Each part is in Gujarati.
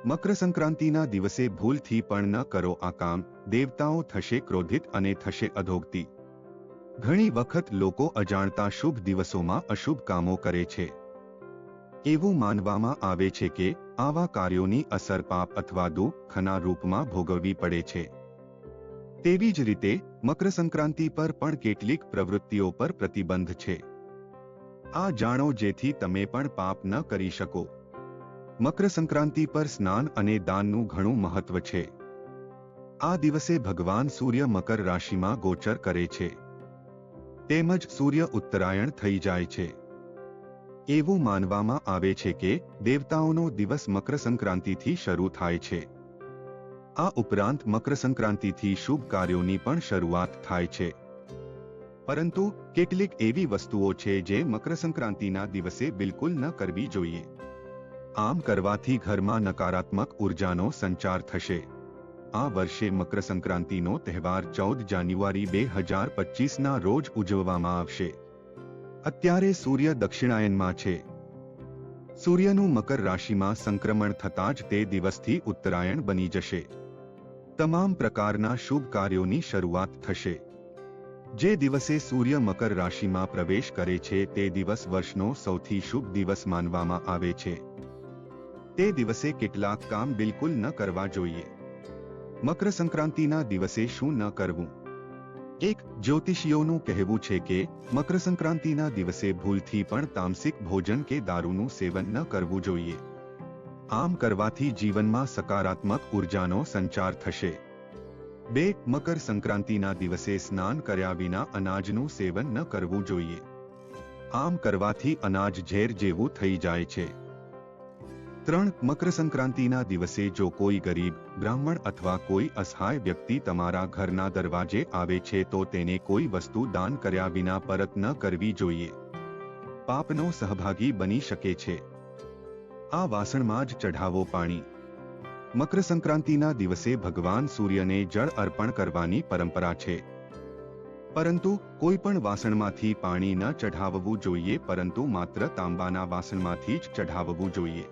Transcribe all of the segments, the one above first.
મકર સંક્રાંતિના દિવસે ભૂલથી પણ ન કરો આ કામ, દેવતાઓ થશે ક્રોધિત અને થશે અધોગતિ। ઘણી વખત લોકો અજાણતા શુભ દિવસોમાં અશુભ કામો કરે છે। એવું માનવામાં આવે છે કે આવા કાર્યોની અસર પાપ અથવા દુઃખના રૂપમાં ભોગવવી પડે છે। તેવી જ રીતે મકર સંક્રાંતિ પર પણ કેટલીક પ્રવૃત્તિઓ પર પ્રતિબંધ છે। આ જાણો જેથી તમે પણ પાપ ન કરી શકો। મકર સંક્રાંતિ પર સ્નાન અને દાનનું ઘણું મહત્વ છે। આ દિવસે ભગવાન સૂર્ય મકર રાશિમાં ગોચર કરે છે, તેમજ સૂર્ય ઉત્તરાયણ થઈ જાય છે। એવું માનવામાં આવે છે કે દેવતાઓનો દિવસ મકર સંક્રાંતિથી શરૂ થાય છે। આ ઉપરાંત મકર સંક્રાંતિથી શુભ કાર્યોની પણ શરૂઆત થાય છે। પરંતુ કેટલીક એવી વસ્તુઓ છે જે મકર સંક્રાંતિના દિવસે બિલકુલ ન કરવી જોઈએ। આમ કરવાથી ઘરમાં નકારાત્મક ઉર્જાનો સંચાર થશે। આ વર્ષે મકર સંક્રાંતિનો તહેવાર 14 જાન્યુઆરી 2025ના રોજ ઉજવવામાં આવશે। અત્યારે સૂર્ય દક્ષિણાયનમાં છે। સૂર્યનું મકર રાશિમાં સંક્રમણ થતાં જ તે દિવસથી ઉત્તરાયણ બની જશે। તમામ પ્રકારના શુભ કાર્યોની શરૂઆત થશે। જે દિવસે સૂર્ય મકર રાશિમાં પ્રવેશ કરે છે તે દિવસ વર્ષનો સૌથી શુભ દિવસ માનવામાં આવે છે। તે દિવસે કેટલાક કામ બિલકુલ ન કરવા જોઈએ। મકર સંક્રાંતિના દિવસે શું ન કરવું? એક જ્યોતિષીઓનું કહેવું છે કે મકર સંક્રાંતિના દિવસે ભૂલથી પણ તામસિક ભોજન કે દારૂનું સેવન ન કરવું જોઈએ। આમ કરવાથી જીવનમાં સકારાત્મક ઉર્જાનો સંચાર થશે। 2 મકર સંક્રાંતિના દિવસે સ્નાન કર્યા વિના અનાજનું સેવન ન કરવું જોઈએ। આમ કરવાથી અનાજ ઝેર જેવું થઈ જાય છે। 3 મકર સંક્રાંતિના દિવસે જો કોઈ ગરીબ, બ્રાહ્મણ અથવા કોઈ અસહાય વ્યક્તિ તમારા ઘરના દરવાજે આવે છે તો તેને કોઈ વસ્તુ દાન કર્યા વિના પરત ન કરવી જોઈએ। પાપનો સહભાગી બની શકે છે। આ વાસણમાં જ ચઢાવો પાણી। મકર સંક્રાંતિના દિવસે ભગવાન સૂર્યને જળ અર્પણ કરવાની પરંપરા છે, પરંતુ કોઈ પણ વાસણમાંથી પાણી ન ચઢાવવું જોઈએ, પરંતુ માત્ર તાંબાના વાસણમાંથી જ ચઢાવવું જોઈએ।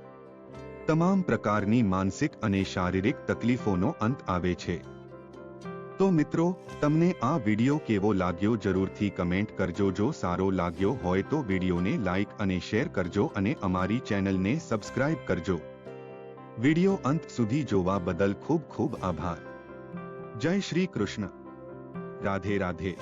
તમામ પ્રકારની માનસિક અને શારીરિક તકલીફોનો અંત આવે છે। તો મિત્રો, તમને આ વિડિયો કેવો લાગ્યો જરૂરથી કમેન્ટ કરજો। જો સારો લાગ્યો હોય તો વિડિયોને લાઈક અને શેર કરજો અને અમારી ચેનલને સબસ્ક્રાઇબ કરજો। વિડિયો અંત સુધી જોવા બદલ ખૂબ ખૂબ આભાર। જય શ્રી કૃષ્ણ। રાધે રાધે।